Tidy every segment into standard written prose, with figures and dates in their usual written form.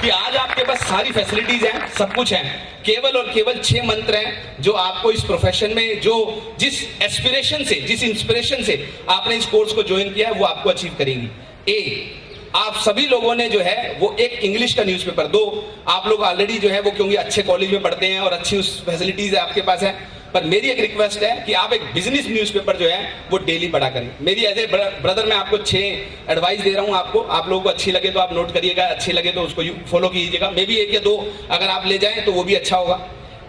कि आज आपके पास सारी फैसिलिटीज हैं, सब कुछ है, केवल और केवल 6 मंत्र हैं जो आपको इस प्रोफेशन में, जो जिस एस्पिरेशन से, जिस इंस्पिरेशन से आपने इस कोर्स को ज्वाइन किया है, वो आपको अचीव करेंगी। ए, आप सभी लोगों ने जो है वो एक इंग्लिश का न्यूज़पेपर, दो आप लोग ऑलरेडी जो है वो क्योंकि अच्छे कॉलेज में पढ़ते हैं और अच्छी उस फैसिलिटीज है आपके पास है, पर मेरी एक रिक्वेस्ट है कि आप एक बिजनेस न्यूज़पेपर जो है वो डेली पढ़ा करें। मेरी एज ए ब्रदर मैं आपको 6 एडवाइस दे रहा हूं आपको, आप लोगों को अच्छी लगे तो आप नोट करिएगा, अच्छी लगे तो उसको फॉलो कीजिएगा। मे बी 1 या 2 अगर आप ले जाएं तो वो भी अच्छा होगा।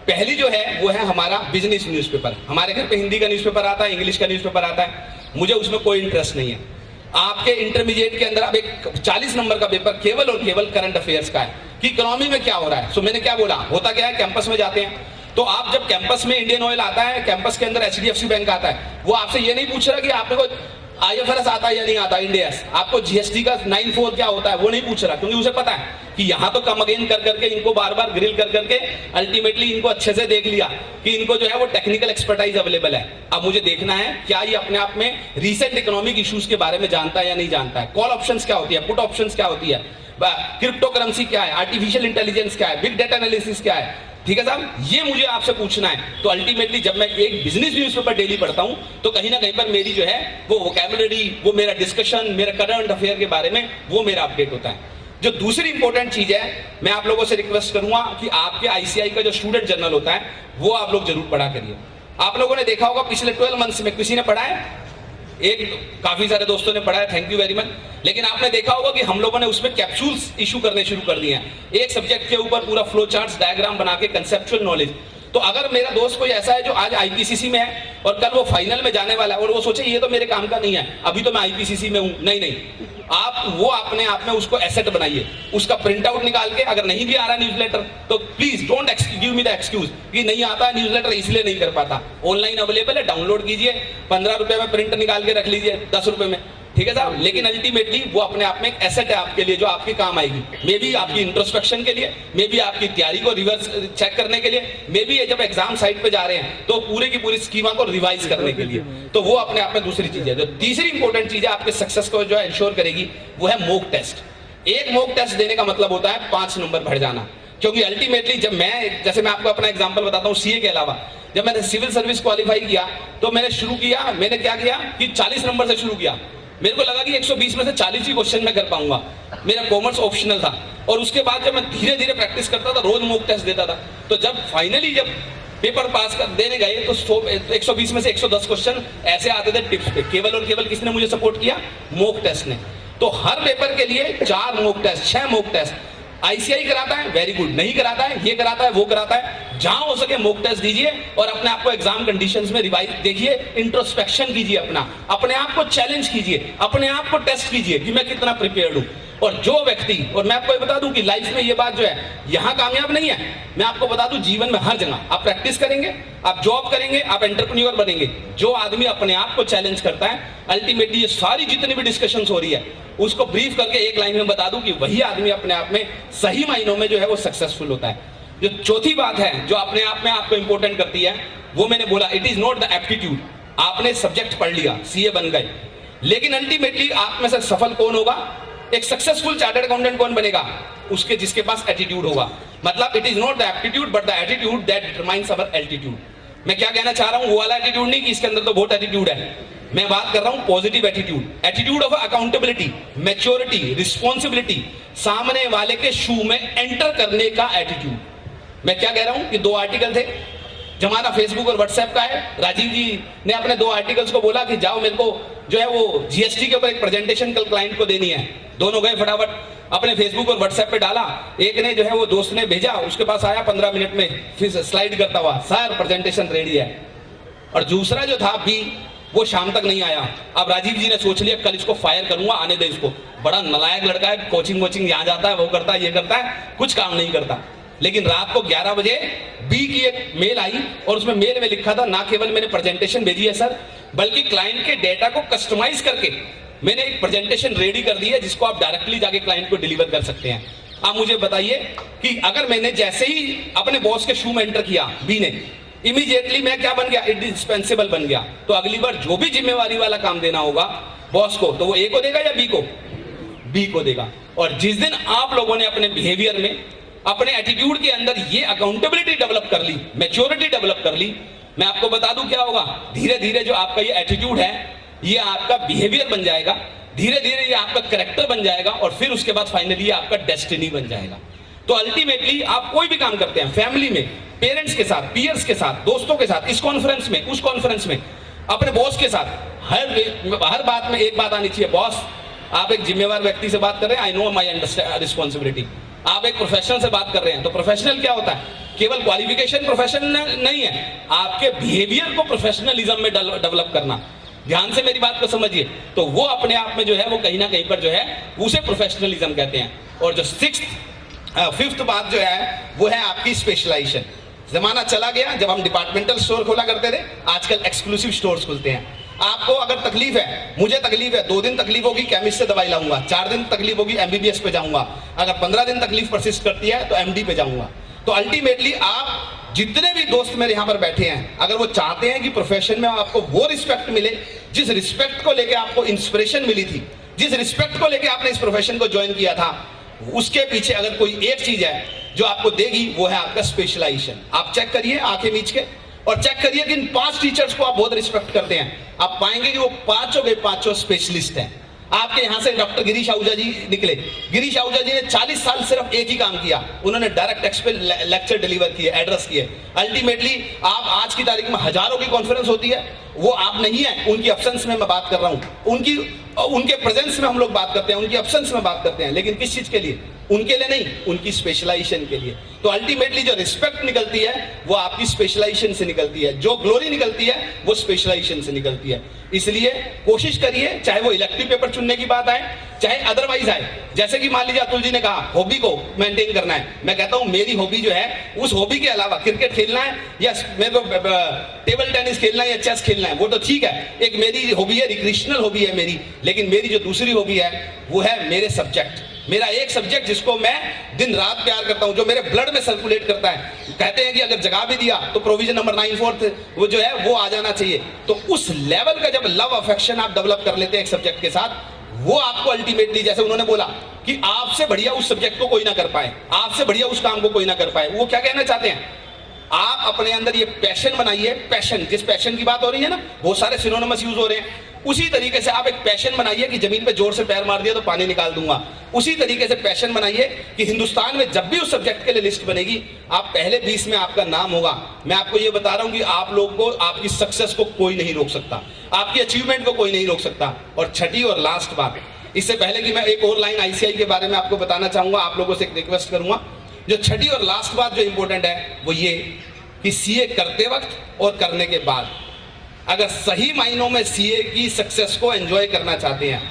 पहली जो है वो है हमारा बिजनेस न्यूज़पेपर। हमारे घर पे हिंदी का न्यूज़पेपर आता है, इंग्लिश का न्यूज़पेपर आता है, मुझे उसमें कोई इंटरेस्ट नहीं है। आपके इंटरमीडिएट के अंदर आप एक 40 नंबर का पेपर केवल और केवल करंट अफेयर्स का है कि इकोनॉमी में क्या हो रहा है। सो मैंने क्या बोला, होता क्या है, कैंपस में जाते हैं तो आप जब कैंपस में इंडियन ऑयल आता है, कैंपस के अंदर HDFC बैंक आता है, वो आपसे ये नहीं पूछ रहा कि आपने को IFRS आता है या नहीं आता, इंडियस, आपको GST का 94 क्या होता है वो नहीं पूछ रहा, क्योंकि उसे पता है कि यहाँ तो कम अगेन कर करके इनको बार बार ग्रिल कर करके अल्टीमेटली इनको अच्छे से देख लिया कि इनको जो है वो टेक्निकल एक्सपर्टाइज अवेलेबल है। अब मुझे देखना है क्या ये अपने आप में रीसेंट इकोनॉमिक इश्यूज के बारे में जानता है या नहीं जानता है, कॉल ऑप्शंस क्या होती है, पुट ऑप्शंस क्या होती है, क्रिप्टो करेंसी क्या है, आर्टिफिशियल इंटेलिजेंस क्या है, बिग डेटा एनालिसिस क्या है। ठीक है साहब, ये मुझे आपसे पूछना है। तो अल्टीमेटली जब मैं एक बिजनेस न्यूज़पेपर डेली पढ़ता हूं तो कहीं ना कहीं पर मेरी जो है वो वोकैबुलरी, वो मेरा डिस्कशन, मेरा करंट अफेयर के बारे में वो मेरा अपडेट होता है। जो दूसरी इंपॉर्टेंट चीज है, मैं आप लोगों से रिक्वेस्ट करूंगा कि आपके ICI का जो स्टूडेंट जर्नल होता है वो आप लोग जरूर पढ़ा करिए। आप लोगों ने देखा होगा पिछले 12 मंथ्स में किसी ने पढ़ा है, काफी सारे दोस्तों ने पढ़ा है, थैंक यू वेरी मच। लेकिन आपने देखा होगा कि हम लोगों ने उसमें कैप्सूल्स इशू करने शुरू कर दिए हैं, एक सब्जेक्ट के ऊपर पूरा फ्लो चार्ट्स, डायग्राम बना के, कंसेप्चुअल नॉलेज। तो अगर मेरा दोस्त कोई ऐसा है जो आज IPCC में है और कल वो फाइनल में जाने वाला है और वो सोचे ये तो मेरे काम का नहीं है, अभी तो मैं IPCC में हूं, नहीं, आप वो अपने आप में उसको एसेट बनाइए, उसका प्रिंट आउट निकाल के, अगर नहीं भी आ रहा न्यूज़लेटर तो please don't give me the excuse कि नहीं आता है न्यूज़लेटर इसलिए नहीं कर पाता। ऑनलाइन अवेलेबल है, डाउनलोड कीजिए, 15 रुपए में प्रिंट निकाल के रख लीजिए, 10 रुपए में, ठीक है साहब। लेकिन अल्टीमेटली वो अपने आप में एक एसेट है आपके लिए जो आपके काम आएगी, मे बी आपकी इंट्रोस्पेक्शन के लिए, मे बी आपकी तैयारी को रिवर्स चेक करने के लिए, मे बी जब एग्जाम साइट पे जा रहे हैं तो पूरे की पूरी स्कीमा को रिवाइज करने के लिए। तो वो अपने आप में दूसरी चीज है। जो तीसरी इंपॉर्टेंट चीज है आपके सक्सेस को जो है इंश्योर करेगी वो है मॉक टेस्ट। एक मॉक टेस्ट देने का मतलब होता है 5 नंबर बढ़ जाना, क्योंकि अल्टीमेटली जब मैं, जैसे मैं आपको अपना एग्जांपल बताता हूँ, CA के अलावा जब मैंने सिविल सर्विस क्वालिफाई किया तो मैंने शुरू किया, मैंने क्या किया कि 40 नंबर से शुरू किया। मेरे को लगा कि 120 में से 40 ही क्वेश्चन मैं कर पाऊंगा, मेरा कॉमर्स ऑप्शनल था। और उसके बाद जब मैं धीरे धीरे प्रैक्टिस करता था, रोज मॉक टेस्ट देता था, तो जब फाइनली जब पेपर पास कर देने गए तो 120 में से 110 क्वेश्चन ऐसे आते थे टिप्स पे। केवल और केवल किसने मुझे सपोर्ट किया? मॉक टेस्ट ने। तो हर पेपर के लिए 4 mock test, 6 mock test. ICI कराता है, वेरी गुड, नहीं कराता है, ये कराता है, वो कराता है, जहां हो सके मॉक टेस्ट दीजिए और अपने आप को एग्जाम कंडीशंस में रिवाइज देखिए, इंट्रोस्पेक्शन कीजिए, अपने आप को चैलेंज कीजिए, अपने आप को टेस्ट कीजिए कि मैं कितना प्रिपेयर्ड हूं। और जो व्यक्ति, और मैं आपको बता दूं कि लाइफ में ये बात जो है यहां कामयाब नहीं है, मैं आपको बता दूं जीवन में हर जगह आप प्रैक्टिस करेंगे, आप जॉब करेंगे, आप एंटरप्रेन्योर बनेंगे। जो आदमी अपने आप को चैलेंज करता है, अल्टीमेटली ये सारी जितनी भी डिस्कशंस हो रही है उसको ब्रीफ करके एक लाइन में बता दूं कि वही आदमी अपने आप में सही मायनों में जो है वो सक्सेसफुल होता है। जो चौथी बात है जो अपने आप में आपको इंपॉर्टेंट करती है, वो मैंने बोला, it is not the aptitude. आपने सब्जेक्ट पढ़ लिया, CA बन गए, लेकिन अल्टीमेटली आप में से सफल कौन होगा? एक सक्सेसफुल चार्टर्ड अकाउंटेंट कौन बनेगा? उसके जिसके पास एटीट्यूड होगा। मतलब it is not the aptitude but the attitude that determines our altitude. मैं क्या कहना चाह रहा हूं, वो वाला एटीट्यूड नहीं कि इसके अंदर तो बहुत एटीट्यूड है। मैं बात कर रहा हूं positive attitude, attitude of accountability, maturity, responsibility, सामने वाले के शू में एंटर करने का एटीट्यूड। मैं क्या कह रहा हूं कि 2 आर्टिकल थे, जमाना फेसबुक और व्हाट्सएप का है। राजीव जी ने अपने 2 आर्टिकल्स को बोला कि जाओ मेरे को जो है वो GST के ऊपर एक प्रेजेंटेशन कल क्लाइंट को देनी है। दोनों गए फटाफट अपने फेसबुक और व्हाट्सएप पे डाला। एक ने जो है वो दोस्त ने भेजा, उसके पास आया 15 मिनट में फिर स्लाइड करता हुआ, सर प्रेजेंटेशन रेडी है। और दूसरा जो था B, वो शाम तक नहीं आया। अब राजीव जी ने सोच लिया कल इसको फायर करूंगा, आने दे इसको, बड़ा नालायक लड़का है, कोचिंग यहाँ जाता है, वो करता है, ये करता है, कुछ काम नहीं करता। लेकिन रात को 11 बजे B की एक मेल आई और उसमें मेल में लिखा था, ना केवल मैंने प्रेजेंटेशन भेजी है सर, बल्कि क्लाइंट के डेटा को कस्टमाइज करके मैंने एक प्रेजेंटेशन रेडी कर दी है जिसको आप डायरेक्टली जाके क्लाइंट को डिलीवर कर सकते हैं। आप मुझे बताइए कि अगर मैंने जैसे ही अपने बॉस के शू में एंटर किया B ने, इमीडिएटली मैं क्या बन गया? इंडिस्पेंसिबल बन गया। तो अगली बार जो भी जिम्मेवारी वाला काम देना होगा बॉस को, तो वो A को देगा या B को? बी को देगा। और जिस दिन आप लोगों ने अपने बिहेवियर में, अपने एटीट्यूड के अंदर ये अकाउंटेबिलिटी डेवलप कर ली, मैच्योरिटी डेवलप कर ली, मैं आपको बता दूं क्या होगा, धीरे धीरे जो आपका ये एटीट्यूड है ये आपका बिहेवियर बन जाएगा, धीरे धीरे ये आपका कैरेक्टर बन जाएगा, और फिर उसके बाद फाइनली ये आपका डेस्टिनी बन जाएगा। तो अल्टीमेटली आप कोई भी काम करते हैं, फैमिली में, पेरेंट्स के साथ, पीयर्स के साथ, दोस्तों के साथ, इस कॉन्फ्रेंस में, उस कॉन्फ्रेंस में, अपने बॉस के साथ, हर बात में एक बात आनी चाहिए, बॉस आप एक जिम्मेवार व्यक्ति से बात कर रहे हैं, आई नो माई रिस्पॉन्सिबिलिटी। आप एक प्रोफेशनल से बात कर रहे हैं, तो प्रोफेशनल क्या होता है, केवल क्वालिफिकेशन प्रोफेशनल नहीं है, आपके बिहेवियर को प्रोफेशनलिज्म में डेवलप करना। ध्यान से मेरी बात को समझिए। तो वो अपने आप में जो है वो कहीं ना कहीं पर जो है उसे प्रोफेशनलिज्म कहते हैं। और जो फिफ्थ बात जो है वो है आपकी स्पेशलाइजेशन। जमाना चला गया जब हम डिपार्टमेंटल स्टोर खोला करते थे, आजकल एक्सक्लूसिव स्टोर्स खुलते हैं। आपको अगर तकलीफ है, मुझे तकलीफ है, 2 दिन तकलीफ होगी केमिस्ट से दवाई लाऊंगा, 4 दिन तकलीफ होगी एमबीबीएस पे जाऊंगा, अगर 15 दिन तकलीफ परसिस्ट करती है तो एमडी पे जाऊंगा। तो अल्टीमेटली आप जितने भी दोस्त मेरे यहाँ पर बैठे हैं, अगर वो चाहते हैं कि प्रोफेशन में आपको वो रिस्पेक्ट मिले जिस रिस्पेक्ट को लेके आपको इंस्पिरेशन मिली थी, जिस रिस्पेक्ट को लेके आपने इस प्रोफेशन को ज्वाइन किया था, उसके पीछे अगर कोई एक चीज है जो आपको देगी वो है आपका स्पेशलाइजेशन। आप चेक करिए आंखें मीच के और चेक करिए कि इन 5 टीचर्स को आप बहुत रिस्पेक्ट करते हैं, आप पाएंगे कि वो पांचों के पांचों स्पेशलिस्ट हैं। आपके यहां से डॉक्टर गिरीश आहूजा जी निकले। गिरीश आहूजा जी ने 40 साल सिर्फ एक ही काम किया, उन्होंने डायरेक्ट एक्स पे लेक्चर डिलीवर किए, एड्रेस किए। अल्टीमेटली आप आज की तारीख में हजारों की कॉन्फ्रेंस होती है, वो आप नहीं है, उनकी एब्सेंस में मैं बात कर रहा हूं, उनके प्रेजेंस में हम लोग बात करते हैं, उनकी एब्सेंस में बात करते हैं, लेकिन किस चीज के लिए? उनके लिए नहीं, उनकी स्पेशलाइजेशन के लिए। तो अल्टीमेटली जो रिस्पेक्ट निकलती है वो आपकी स्पेशलाइजेशन से निकलती है, जो ग्लोरी निकलती है वो स्पेशलाइजेशन से निकलती है। इसलिए कोशिश करिए, चाहे वो इलेक्टिव पेपर चुनने की बात आए, चाहे अदरवाइज आए। जैसे कि मान लीजिए अतुल जी ने कहा हॉबी को मेंटेन करना है, मैं कहता हूं मेरी हॉबी जो है, उस हॉबी के अलावा क्रिकेट खेलना है या मेरे को टेबल टेनिस खेलना है या चेस खेलना है, वो तो ठीक है, एक मेरी हॉबी है, रिक्रिएशनल हॉबी है मेरी। लेकिन मेरी जो दूसरी हॉबी है वो है मेरे सब्जेक्ट, मेरा एक सब्जेक्ट जिसको मैं दिन रात प्यार करता हूं, जो मेरे ब्लड में सर्कुलेट करता है। कहते हैं कि अगर जगा भी दिया तो प्रोविजन नंबर 9/4 वो जो है वो आ जाना चाहिए। तो उस लेवल का जब लव अफेक्शन आप डेवलप कर लेते हैं एक सब्जेक्ट के साथ, वो आपको अल्टीमेटली, जैसे उन्होंने बोला कि आपसे बढ़िया उस सब्जेक्ट को कोई ना कर पाए, आपसे बढ़िया उस काम को कोई ना कर पाए, वो क्या कहना चाहते हैं? आप अपने अंदर ये पैशन बनाइए। पैशन, जिस पैशन की बात हो रही है ना, बहुत सारे सिनोनिमस यूज हो रहे हैं, उसी तरीके से आप एक पैशन बनाइए कि जमीन पे जोर से पैर मार दिया तो पानी निकाल दूंगा। उसी तरीके से पैशन बनाइए कि हिंदुस्तान में जब भी उस सब्जेक्ट के लिए लिस्ट बनेगी, आप पहले 20 में आपका नाम होगा। मैं आपको ये बता रहा हूं कि आप लोग को, आपकी सक्सेस को कोई नहीं रोक सकता, आपकी अचीवमेंट को कोई नहीं रोक सकता। और छठी और लास्ट बात, इससे पहले कि मैं एक और लाइन आईसीआई के बारे में आपको बताना चाहूंगा, आप लोगों से एक रिक्वेस्ट करूंगा। जो छठी और लास्ट बात जो इंपॉर्टेंट है वो ये कि सीए करते वक्त और करने के बाद, अगर सही मायनों में सीए की सक्सेस को एंजॉय करना चाहते हैं,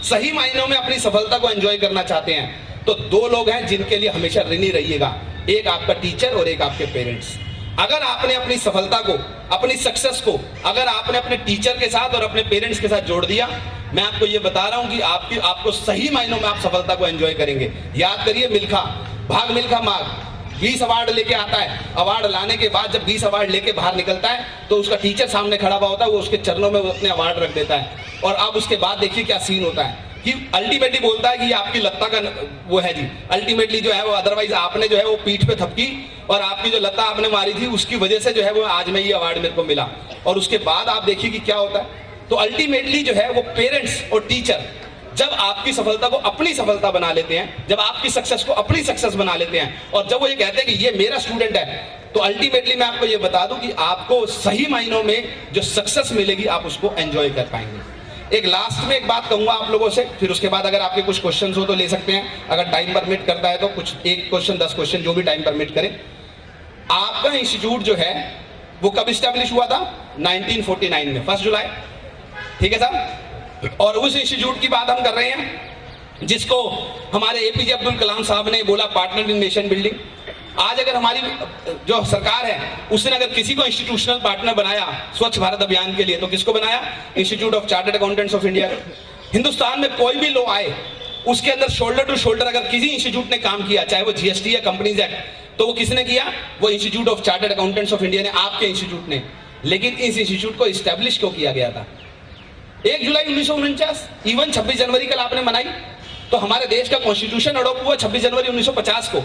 सही मायनों में अपनी सफलता को एंजॉय करना चाहते हैं, तो 2 लोग हैं जिनके लिए हमेशा ऋणी रहिएगा, एक आपका टीचर और एक आपके पेरेंट्स। अगर आपने अपनी सफलता को, अपनी सक्सेस को अगर आपने अपने टीचर के साथ और अपने पेरेंट्स के साथ जोड़ दिया, मैं आपको ये बता रहा हूं कि आपको सही मायनों में आप सफलता को एंजॉय करेंगे। याद करिए मिल्खा भाग, मिल्खा माग 20 अवार्ड लेके आता है, अवार्ड लाने के बाद जब 20 अवार्ड लेके बाहर निकलता है तो उसका टीचर सामने खड़ा हुआ होता है, वो उसके चरणों में वो अपने अवार्ड रख देता है। और अब उसके बाद देखिए क्या सीन होता है कि अल्टीमेटली बोलता है कि ये आपकी लत्ता का वो है जी, अल्टीमेटली जो है वो, अदरवाइज आपने जो है वो पीठ पे थपकी और आपकी जो लत्ता आपने मारी थी उसकी वजह से जो है वो आज में ये अवार्ड मेरे को मिला। और उसके बाद आप देखिए कि क्या होता है। तो अल्टीमेटली जो है वो पेरेंट्स और टीचर जब आपकी सफलता को अपनी सफलता बना लेते हैं, जब आपकी सक्सेस को अपनी सक्सेस बना लेते हैं, और जब वो ये कहते हैं कि ये मेरा स्टूडेंट है, तो अल्टीमेटली मैं आपको ये बता दूं कि आपको सही मायनों में जो सक्सेस मिलेगी आप उसको एंजॉय कर पाएंगे। एक लास्ट में एक बात कहूंगा आप लोगों से, फिर उसके बाद अगर आपके कुछ क्वेश्चन हो तो ले सकते हैं, अगर टाइम परमिट करता है तो कुछ 1 क्वेश्चन 10 क्वेश्चन जो भी टाइम परमिट करें। आपका इंस्टीट्यूट जो है वो कब स्टैब्लिश हुआ था? 1949 में, 1 जुलाई, ठीक है साहब। और उस इंस्टीट्यूट की बात हम कर रहे हैं जिसको हमारे एपीजे अब्दुल कलाम साहब ने बोला पार्टनर इन नेशन बिल्डिंग। आज अगर हमारी जो सरकार है उसने अगर किसी को इंस्टीट्यूशनल पार्टनर बनाया स्वच्छ भारत अभियान के लिए, तो किसको बनाया? Institute of chartered accountants of India. Hindustan में कोई भी लॉ आए उसके अंदर शोल्डर टू शोल्डर अगर किसी इंस्टीट्यूट ने काम किया, चाहे वो जीएसटी या कंपनीज एक्ट, तो वो किसने किया? वो institute of chartered accountants of India ने, आपके इंस्टीट्यूट ने। लेकिन इस इंस्टीट्यूट को स्टैब्लिश क्यों किया गया था? 1 जुलाई 1949, इवन 26 जनवरी कल आपने मनाई, तो हमारे देश का कॉन्स्टिट्यूशन अडॉप्ट हुआ 26 जनवरी 1950 को,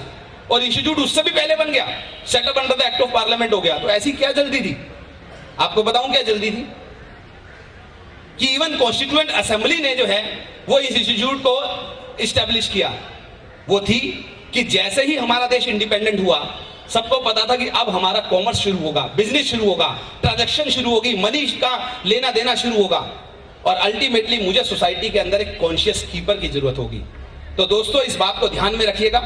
और इंस्टीट्यूट उससे भी पहले बन गया, setup under the act of parliament हो गया। तो ऐसी क्या जल्दी थी? आपको बताऊं क्या जल्दी थी कि इवन कॉन्स्टिट्यूएंट असेंबली ने जो है वो इस इंस्टीट्यूट को इस्टेब्लिश किया। वो थी कि जैसे ही हमारा देश इंडिपेंडेंट हुआ, सबको पता था कि अब हमारा कॉमर्स शुरू होगा, बिजनेस शुरू होगा, ट्रांजैक्शन शुरू होगी, मनी का लेना देना शुरू होगा, और अल्टीमेटली मुझे सोसाइटी के अंदर एक कॉन्शियस कीपर की जरूरत होगी। तो दोस्तों इस बात को ध्यान में रखिएगा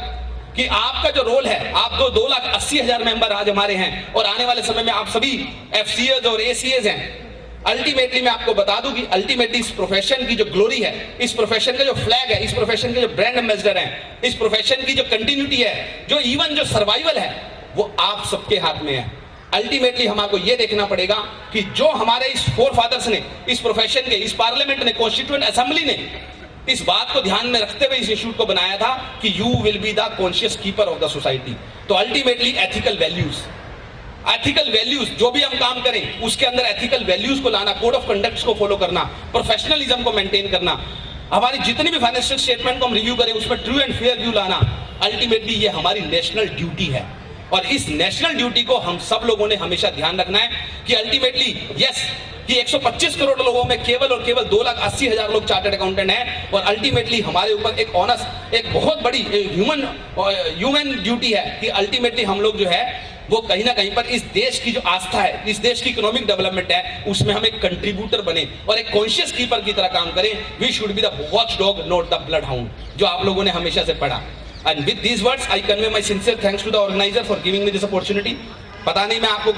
कि आपका जो रोल है, आप 2,80,000 मेंबर आज हमारे हैं, और आने वाले समय में आप सभी एफसीएज और एसीएज हैं। अल्टीमेटली मैं आपको बता दूं कि अल्टीमेटली इस प्रोफेशन की जो ग्लोरी है, इस प्रोफेशन का जो फ्लैग है, इस प्रोफेशन के जो ब्रांड एम्बेसडर हैं, इस प्रोफेशन की जो कंटिन्यूटी है, जो इवन जो सर्वाइवल है, वो आप सबके हाथ में है। अल्टीमेटली हमारे ये देखना पड़ेगा कि जो हमारे इस फोर फादर्स ने, इस प्रोफेशन के, इस पार्लियामेंट ने, कॉन्स्टिट्यूएंट असेंबली ने इस बात को ध्यान में रखते हुए इस इंस्टीट्यूट को बनाया था कि you will be the conscious keeper of the society. तो अल्टीमेटली एथिकल वैल्यूज जो भी हम काम करें उसके अंदर एथिकल वैल्यूज को लाना, कोड ऑफ कंडक्ट को फॉलो करना, प्रोफेशनलिज्म को मेंटेन करना, हमारी जितनी भी फाइनेंशियल स्टेटमेंट को हम रिव्यू करें उसमें ट्रू एंड फेयर व्यू लाना, अल्टीमेटली ये हमारी नेशनल ड्यूटी है। और इस नेशनल ड्यूटी को हम सब लोगों ने हमेशा ध्यान रखना है कि अल्टीमेटली यस कि 125 करोड़ लोगों में केवल और केवल 2,80,000 लोग चार्टर्ड अकाउंटेंट हैं, और अल्टीमेटली हमारे ऊपर एक ऑनस, एक बहुत बड़ी ह्यूमन ड्यूटी है कि अल्टीमेटली हम लोग जो है वो कहीं ना कहीं पर इस देश की जो आस्था है, इस देश की इकोनॉमिक डेवलपमेंट है, उसमें हम एक कंट्रीब्यूटर बने और एक कॉन्शियस कीपर की तरह काम करें। We should be the watchdog, not the bloodhound, जो आप लोगों ने हमेशा से पढ़ा। And with these words I convey my sincere thanks to the organizer for giving me this opportunity. पता नहीं मैं आपको